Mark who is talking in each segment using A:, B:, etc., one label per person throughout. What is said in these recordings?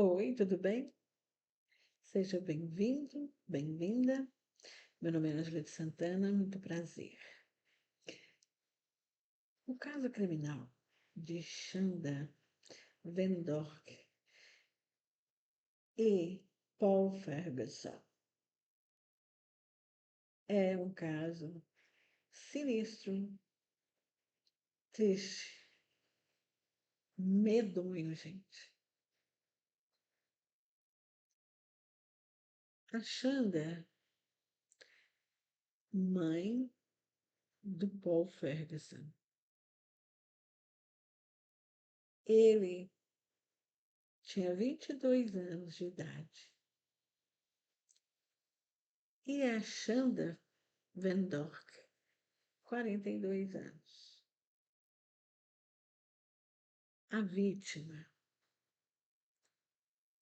A: Oi, tudo bem? Seja bem-vindo, bem-vinda. Meu nome é Ângela de Santana, muito prazer. O caso criminal de Chanda Vendork e Paul Ferguson é um caso sinistro, triste, medonho, gente. A Chanda, mãe do Paul Ferguson, ele tinha 22 anos de idade. E a Chanda Vendork, 42 anos. A vítima,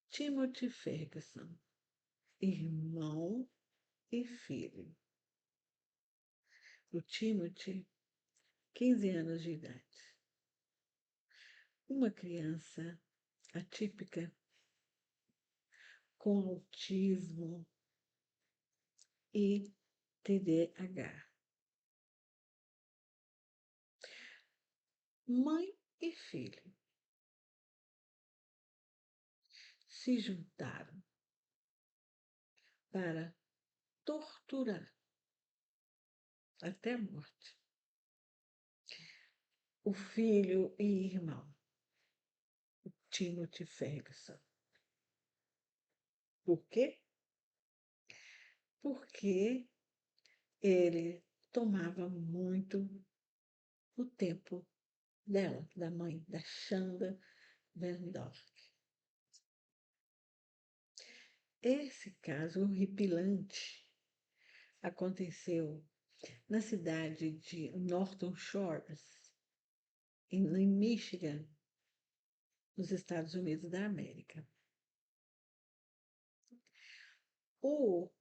A: Timothy Ferguson, irmão e filho. O Timothy, 15 anos de idade. Uma criança atípica, com autismo e TDAH. Mãe e filho se juntaram para torturar até a morte o filho e irmão, Timothy Ferguson. Por quê? Porque ele tomava muito o tempo dela, da mãe, da Chanda Vendorf. Esse caso horripilante aconteceu na cidade de Norton Shores, em Michigan, nos Estados Unidos da América. O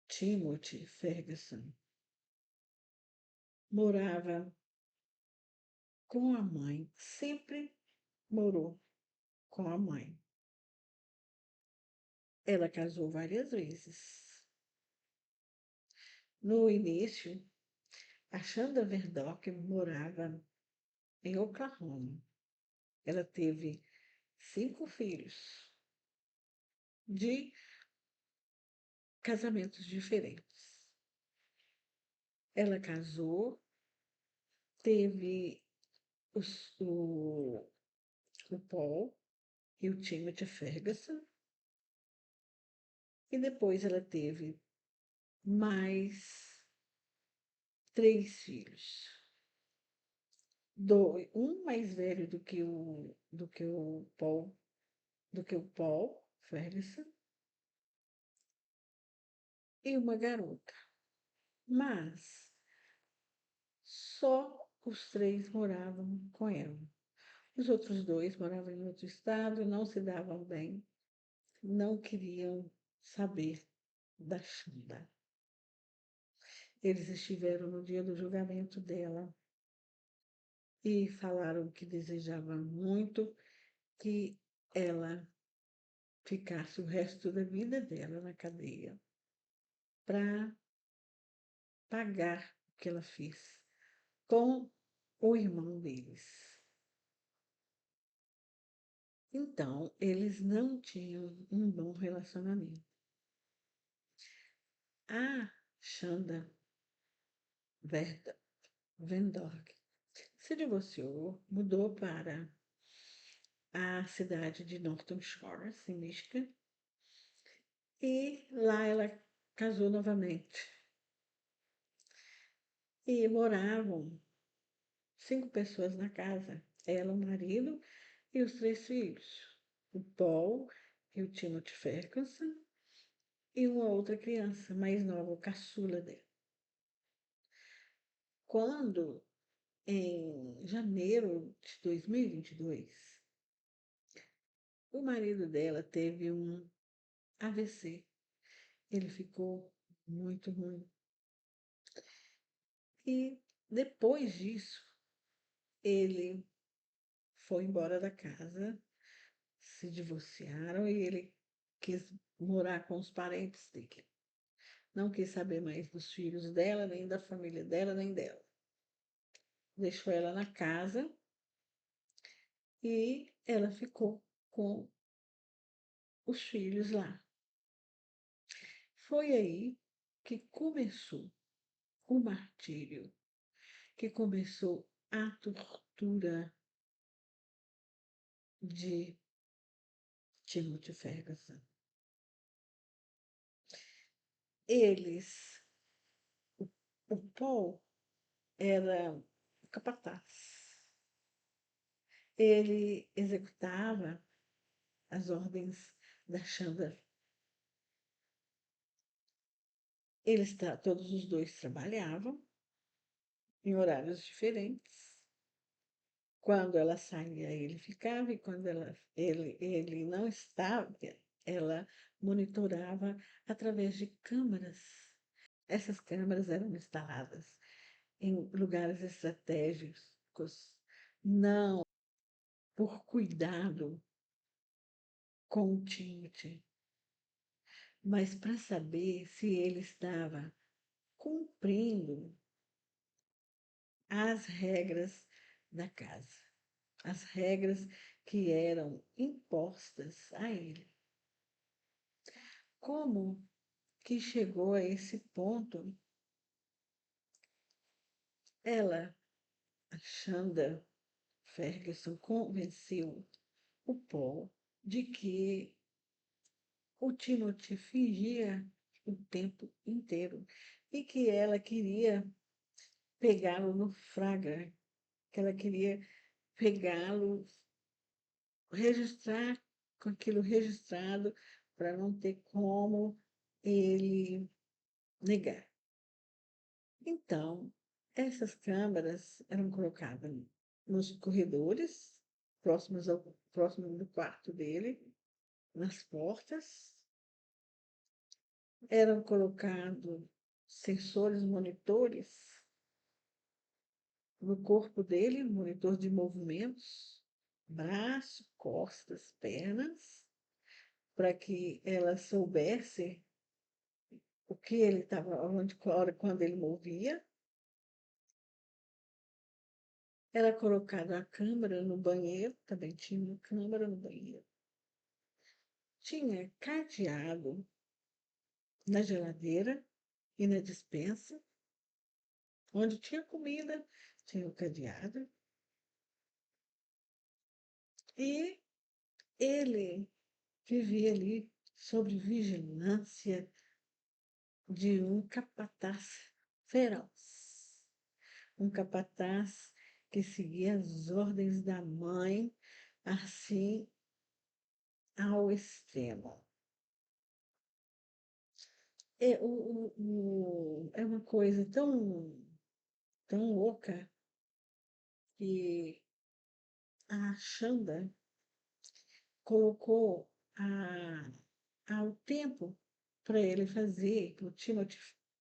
A: Timothy Ferguson morava com a mãe, sempre morou com a mãe. Ela casou várias vezes. No início, a Chanda Verdork morava em Oklahoma. Ela teve 5 filhos de casamentos diferentes. Ela casou, teve o, o Paul e o Timothy Ferguson, e depois ela teve mais 3 filhos. Um mais velho do que o Paul Ferguson, e uma garota. Mas só os 3 moravam com ela. Os outros 2 moravam em outro estado, não se davam bem, não queriam saber da Chanda. Eles estiveram no dia do julgamento dela e falaram que desejavam muito que ela ficasse o resto da vida dela na cadeia para pagar o que ela fez com o irmão deles. Então, eles não tinham um bom relacionamento. A Chanda Vendork se divorciou, mudou para a cidade de Norton Shores, em Michigan, e lá ela casou novamente. E moravam 5 pessoas na casa, ela, o marido e os 3 filhos, o Paul e o Timothy Ferguson, e uma outra criança mais nova, o caçula dela. Quando, em janeiro de 2022, o marido dela teve um AVC. Ele ficou muito ruim. E depois disso, ele foi embora da casa se divorciaram e ele quis morar com os parentes dele. Não quis saber mais dos filhos dela, nem da família dela, nem dela. Deixou ela na casa e ela ficou com os filhos lá. Foi aí que começou o martírio, que começou a tortura de Timothy Ferguson. Eles, o Paul era o capataz. Ele executava as ordens da Xanda. Todos os dois trabalhavam em horários diferentes. Quando ela saía, ele ficava, e quando ele não estava, ela monitorava através de câmaras. Essas câmaras eram instaladas em lugares estratégicos, não por cuidado com o Timothy, mas para saber se ele estava cumprindo as regras da casa, as regras que eram impostas a ele. Como que chegou a esse ponto? Ela, a Xanda Ferguson, convenceu o Paul de que o Timothy fingia o tempo inteiro e que ela queria pegá-lo no flagra, que ela queria pegá-lo, registrar com aquilo registrado para não ter como ele negar. Então, essas câmeras eram colocadas nos corredores, próximo do quarto dele, nas portas. Eram colocados sensores monitores no corpo dele, monitor de movimentos, braço, costas, pernas, para que ela soubesse o que ele estava, onde, quando ele movia. Era colocada a câmera no banheiro, também tinha uma câmera no banheiro. Tinha cadeado na geladeira e na despensa. Onde tinha comida, tinha o cadeado. E ele vivia ali sob vigilância de um capataz feroz. Um capataz que seguia as ordens da mãe, assim, ao extremo. É uma coisa tão louca que a Xanda colocou ao tempo para ele fazer, para o Timothy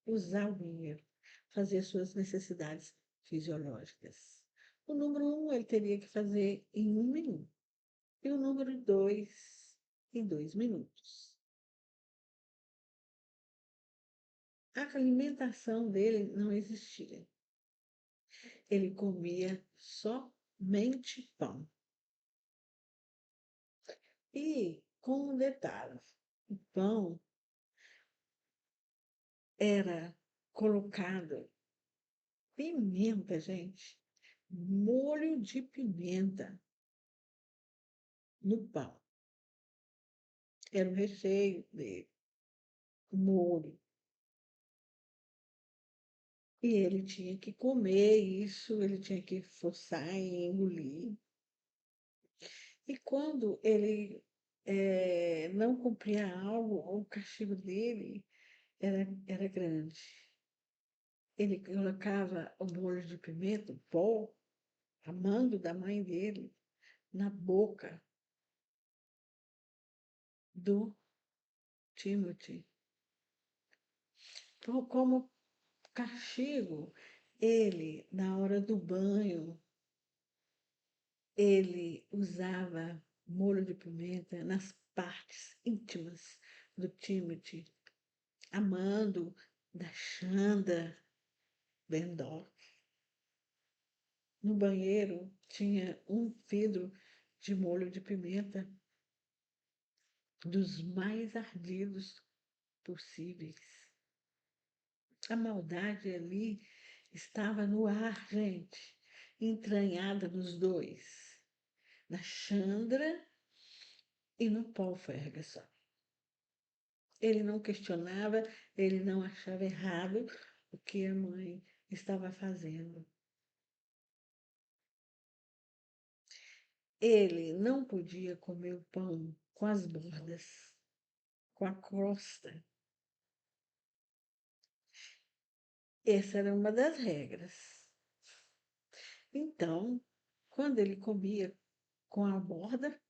A: usar o banheiro, fazer suas necessidades fisiológicas. O número 1 ele teria que fazer em 1 minuto, e o número 2 em 2 minutos. A alimentação dele não existia. Ele comia somente pão. E com um detalhe, o pão era colocado pimenta, gente, molho de pimenta no pão. Era o recheio dele, o molho. E ele tinha que comer isso, ele tinha que forçar e engolir. E quando ele não cumpria algo, o castigo dele era grande. Ele colocava o molho de pimenta, o pó, a mando da mãe dele, na boca do Timothy. Então, como castigo, na hora do banho, ele usava molho de pimenta nas partes íntimas do Timothy, amando da Xanda Bendorf. No banheiro tinha um vidro de molho de pimenta dos mais ardidos possíveis. A maldade ali estava no ar, gente, entranhada nos dois, na Chandra e no Paul Ferguson. Ele não questionava, ele não achava errado o que a mãe estava fazendo. Ele não podia comer o pão com as bordas, com a crosta. Essa era uma das regras. Então, quando ele comia com a borda,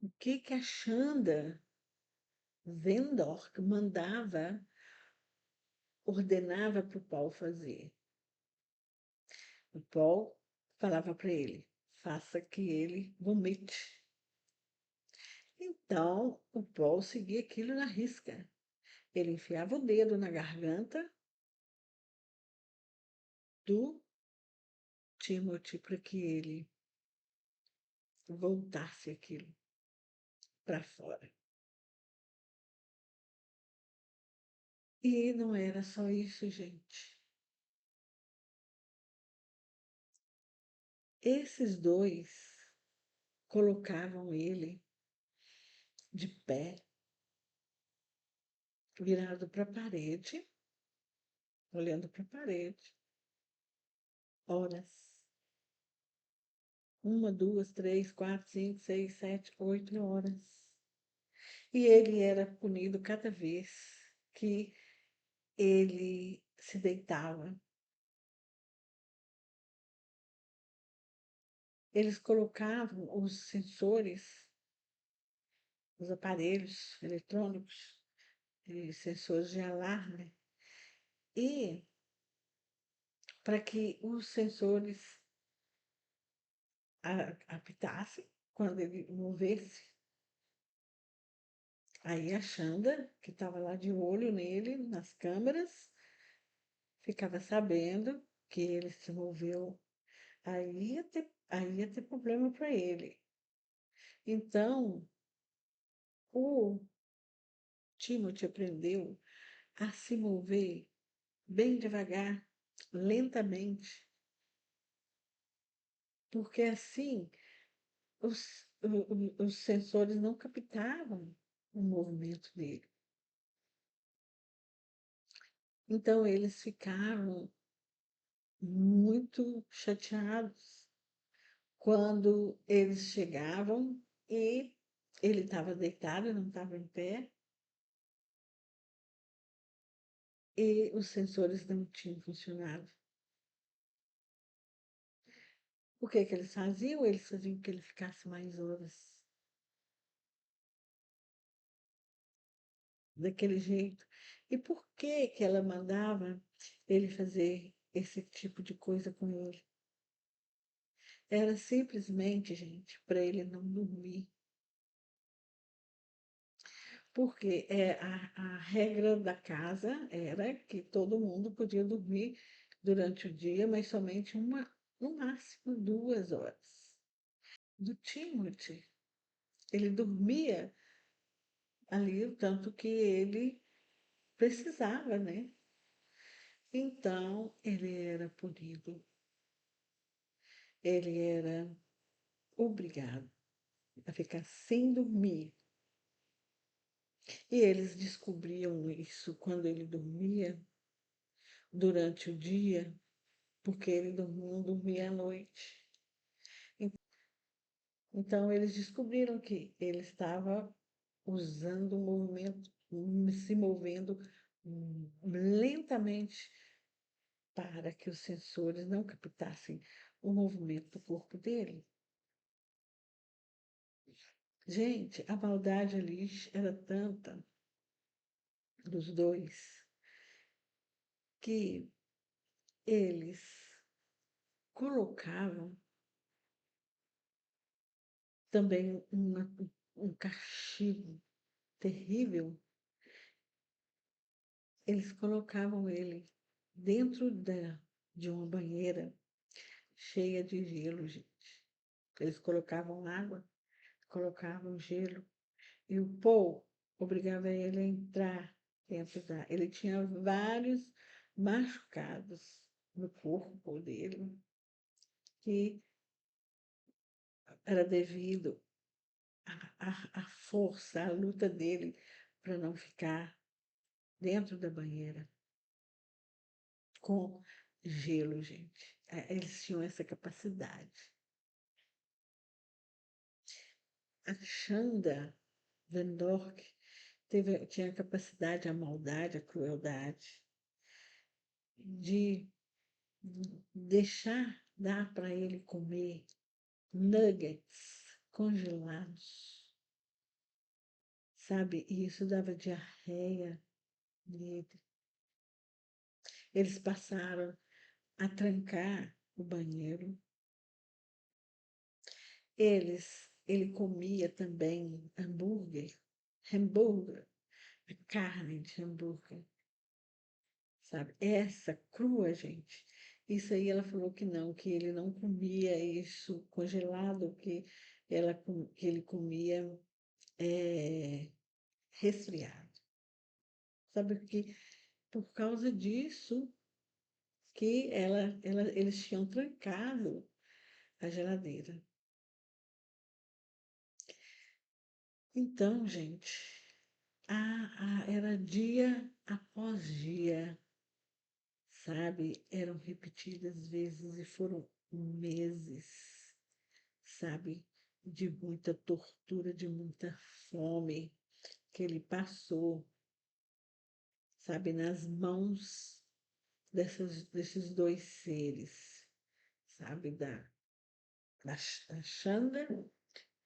A: o que a Xanda Vendor mandava, ordenava para o Paul fazer? O Paul falava para ele, faça que ele vomite. Então, o Paul seguia aquilo na risca. Ele enfiava o dedo na garganta do Timothy para que ele voltasse aquilo para fora. E não era só isso, gente. Esses dois colocavam ele de pé, virado para a parede, olhando para a parede, horas. 1, 2, 3, 4, 5, 6, 7, 8 horas. E ele era punido cada vez que ele se deitava. Eles colocavam os sensores, os aparelhos eletrônicos, sensores de alarme, e para que os sensores apitassem quando ele movesse. Aí a Xanda, que estava lá de olho nele, nas câmeras, ficava sabendo que ele se moveu. Aí ia ter problema para ele. Então, o Timothy aprendeu a se mover bem devagar, lentamente, porque assim os sensores não captavam o movimento dele. Então, eles ficaram muito chateados quando eles chegavam e ele estava deitado, não estava em pé, e os sensores não tinham funcionado. O que eles faziam? Eles faziam que ele ficasse mais horas daquele jeito. E por que ela mandava ele fazer esse tipo de coisa com ele? Era simplesmente, gente, para ele não dormir. Porque a regra da casa era que todo mundo podia dormir durante o dia, mas somente no máximo 2 horas. Do Timothy, ele dormia ali o tanto que ele precisava, né? Então, ele era punido, ele era obrigado a ficar sem dormir. E eles descobriam isso quando ele dormia durante o dia, porque ele não dormia à noite. Então, eles descobriram que ele estava usando o movimento, se movendo lentamente para que os sensores não captassem o movimento do corpo dele. Gente, a maldade ali era tanta dos dois que eles colocavam também um castigo terrível, eles colocavam ele dentro de uma banheira cheia de gelo, gente. Eles colocavam água, colocavam gelo, e o Paul obrigava ele a entrar dentro da. Ele tinha vários machucados no corpo dele, que era devido à força, à luta dele para não ficar dentro da banheira com gelo, gente. Eles tinham essa capacidade. A Chanda Van Dork tinha a capacidade, a maldade, a crueldade de dar para ele comer nuggets congelados, sabe? E isso dava diarreia nele. Eles passaram a trancar o banheiro. Ele comia também hambúrguer, a carne de hambúrguer, sabe? Essa crua, gente. Isso aí ela falou que não, que ele não comia isso congelado, que ele comia resfriado. Sabe que por causa disso que eles tinham trancado a geladeira. Então, gente, era dia após dia, sabe? Eram repetidas vezes e foram meses, sabe? De muita tortura, de muita fome que ele passou, sabe? Nas mãos desses dois seres, sabe? Da Xanda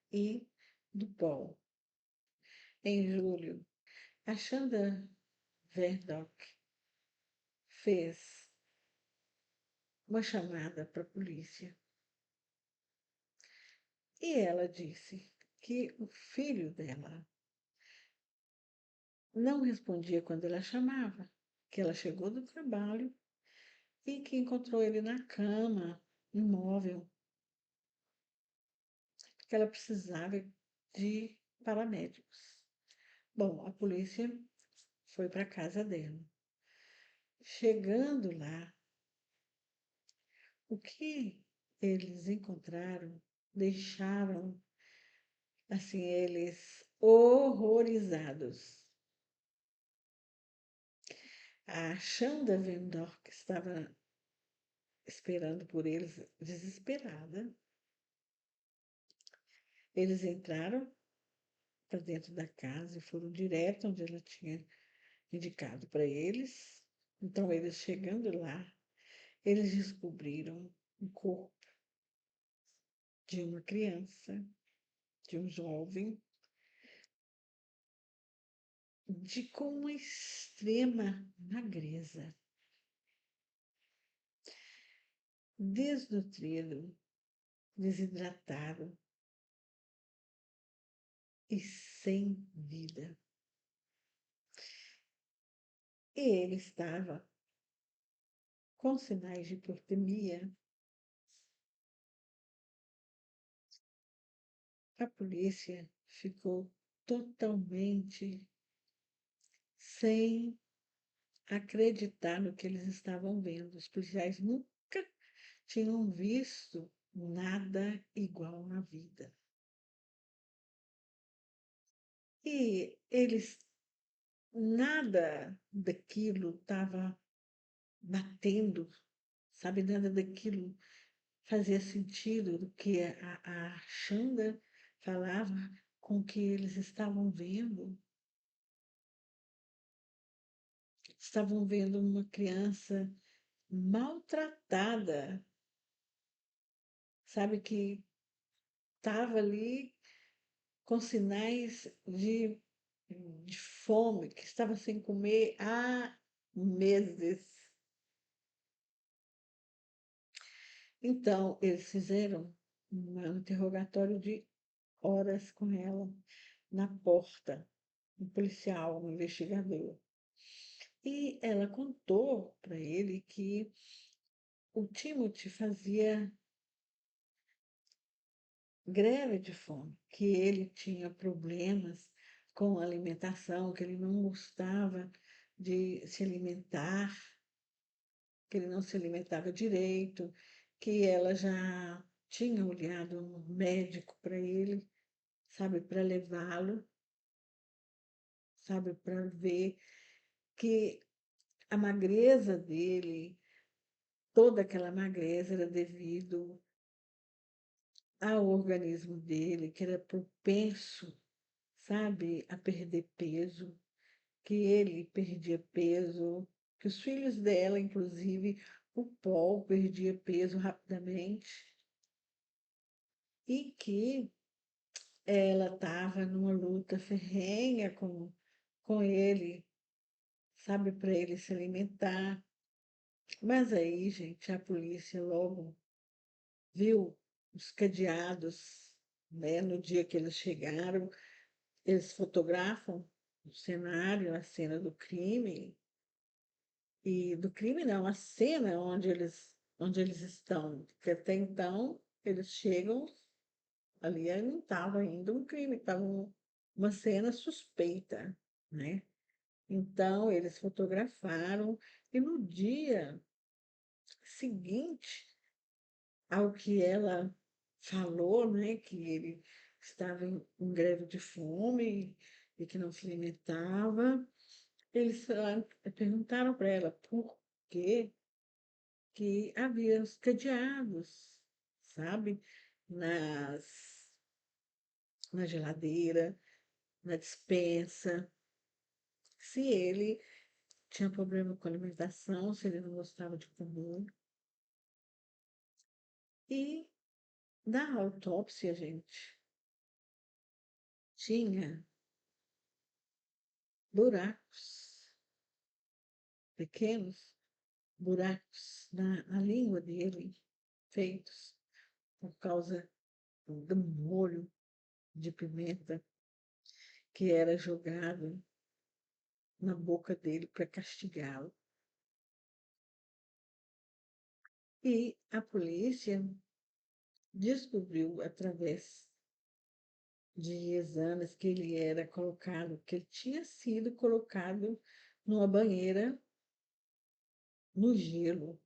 A: e do Paul. Em julho, a Xanda Verdok fez uma chamada para a polícia e ela disse que o filho dela não respondia quando ela chamava, que ela chegou do trabalho e que encontrou ele na cama, imóvel, que ela precisava de paramédicos. Bom, a polícia foi para a casa dela. Chegando lá, o que eles encontraram deixaram assim eles horrorizados. A Xanda Vendor, que estava esperando por eles, desesperada, eles entraram para dentro da casa e foram direto onde ela tinha indicado para eles. Então, eles chegando lá, eles descobriram um corpo de uma criança, de um jovem, com uma extrema magreza, desnutrido, desidratado e sem vida. E ele estava com sinais de hipotermia. A polícia ficou totalmente sem acreditar no que eles estavam vendo. Os policiais nunca tinham visto nada igual na vida. E eles, nada daquilo estava batendo, sabe? Nada daquilo fazia sentido do que a Xanda falava com o que eles estavam vendo. Estavam vendo uma criança maltratada, sabe, que estava ali com sinais de fome, que estava sem comer há meses. Então, eles fizeram um interrogatório de horas com ela na porta, um policial, um investigador. E ela contou para ele que o Timothy fazia greve de fome, que ele tinha problemas com a alimentação, que ele não gostava de se alimentar, que ele não se alimentava direito, que ela já tinha olhado um médico para ele, sabe, para levá-lo, sabe, para ver que a magreza dele, toda aquela magreza era devido ao organismo dele, que era propenso, sabe, a perder peso, que ele perdia peso, que os filhos dela, inclusive, o Paul perdia peso rapidamente, e que ela estava numa luta ferrenha com ele, sabe, para ele se alimentar. Mas aí, gente, a polícia logo viu os cadeados, né? No dia que eles chegaram, eles fotografam o cenário, a cena do crime, e do crime não, a cena onde eles estão, porque até então eles chegam ali, aí não estava ainda um crime, estava uma cena suspeita, né? Então eles fotografaram e no dia seguinte ao que ela falou, né, que ele estava em greve de fome e que não se alimentava, eles perguntaram para ela por que que havia os cadeados, sabe, nas, na geladeira, na despensa, se ele tinha problema com alimentação, se ele não gostava de comer. E na autópsia, gente, tinha buracos, pequenos buracos na língua dele, feitos por causa do molho de pimenta que era jogado na boca dele para castigá-lo. E a polícia descobriu, através de exames, que ele era colocado, que ele tinha sido colocado numa banheira no gelo.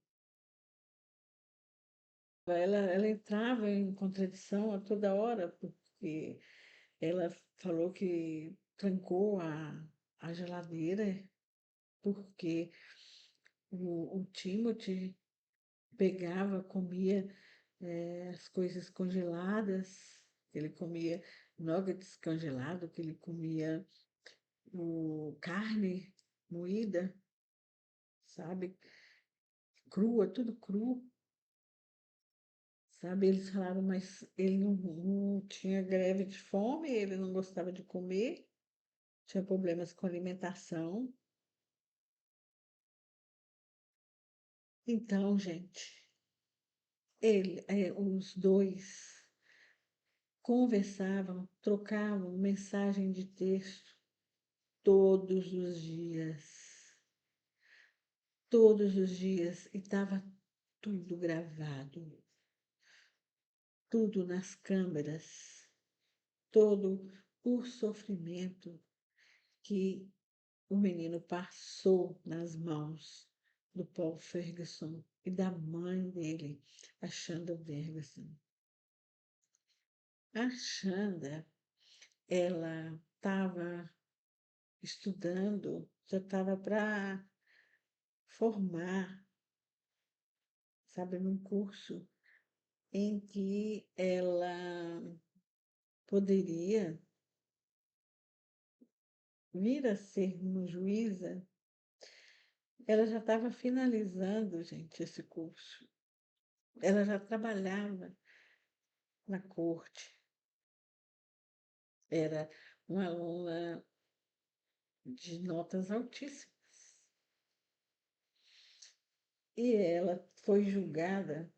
A: Ela entrava em contradição a toda hora, porque ela falou que trancou a geladeira, porque o Timothy pegava, comia as coisas congeladas, ele comia nuggets congelado, que ele comia carne moída, sabe? Crua, tudo cru, sabe? Eles falaram, mas ele não tinha greve de fome, ele não gostava de comer, tinha problemas com alimentação. Então, gente, os dois conversavam, trocavam mensagem de texto todos os dias, e estava tudo gravado, tudo nas câmeras, todo o sofrimento que o menino passou nas mãos do Paul Ferguson e da mãe dele, a Shanda Ferguson. A Shanda, ela estava estudando, já estava para formar, sabe, num curso em que ela poderia vir a ser uma juíza. Ela já estava finalizando, gente, esse curso. Ela já trabalhava na corte. Era uma aluna de notas altíssimas. E ela foi julgada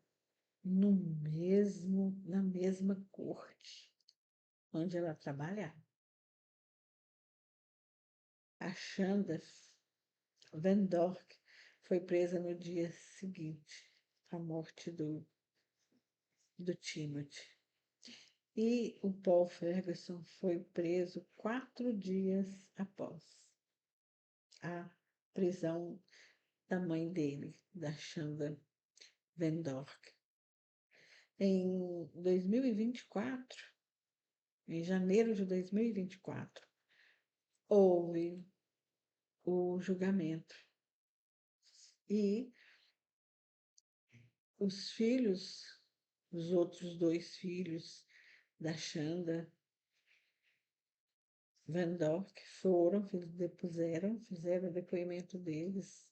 A: na mesma corte. onde ela trabalhava. A Chanda Van Dork foi presa no dia seguinte à morte do Timothy. E o Paul Ferguson foi preso 4 dias após a prisão da mãe dele, da Chanda Van Dork. Em 2024, em janeiro de 2024, houve o julgamento. E os filhos, os outros 2 filhos da Chanda Van Dork fizeram o depoimento deles.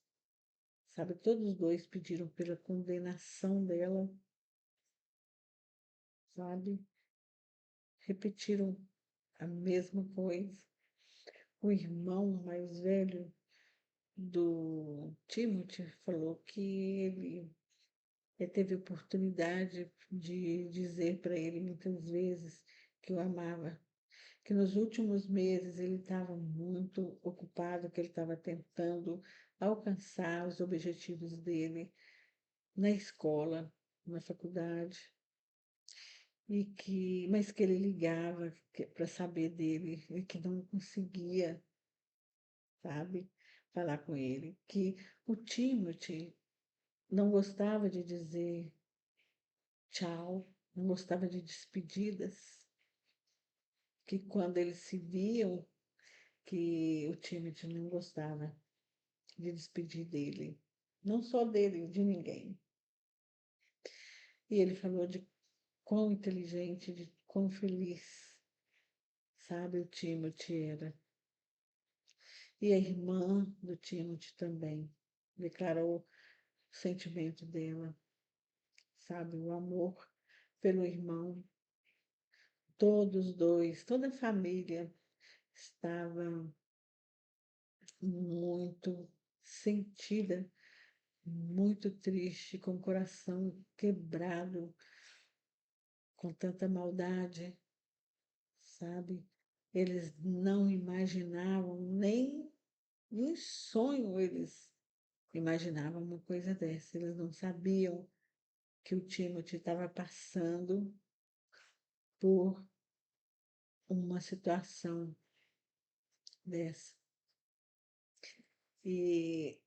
A: Sabe, todos os 2 pediram pela condenação dela, sabe? Repetiram a mesma coisa. O irmão mais velho do Timothy falou que ele teve oportunidade de dizer para ele muitas vezes que o amava, que nos últimos meses ele estava muito ocupado, que ele estava tentando alcançar os objetivos dele na escola, na faculdade, mas que ele ligava para saber dele e que não conseguia, sabe, falar com ele, que o Timothy não gostava de dizer tchau, não gostava de despedidas, que quando eles se viam, que o Timothy não gostava de despedir dele, não só dele, de ninguém. E ele falou de quão inteligente, de quão feliz, sabe, o Timothy era. E a irmã do Timothy também declarou o sentimento dela, sabe, o amor pelo irmão. Todos 2, toda a família estava muito sentida, muito triste, com o coração quebrado, com tanta maldade, sabe? Eles não imaginavam, nem em sonho eles imaginavam uma coisa dessa. Eles não sabiam que o Timothy estava passando por uma situação dessa. E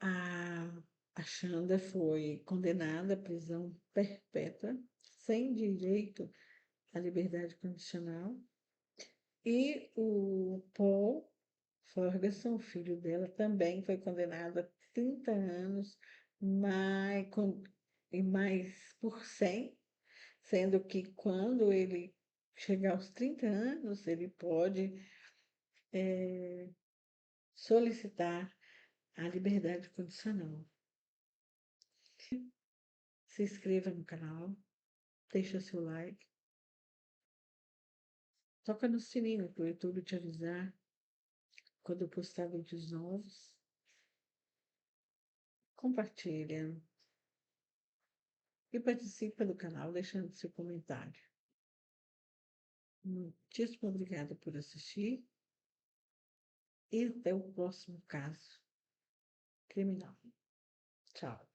A: a Chanda foi condenada à prisão perpétua, sem direito à liberdade condicional. E o Paul Ferguson, filho dela, também foi condenado a 30 anos, e mais por 100, sendo que quando ele chegar aos 30 anos, ele pode solicitar a liberdade condicional. Se inscreva no canal, deixa seu like, toca no sininho para o YouTube te avisar quando eu postar vídeos novos. Compartilha e participa do canal deixando seu comentário. Muitíssimo obrigada por assistir e até o próximo caso criminal. Tchau.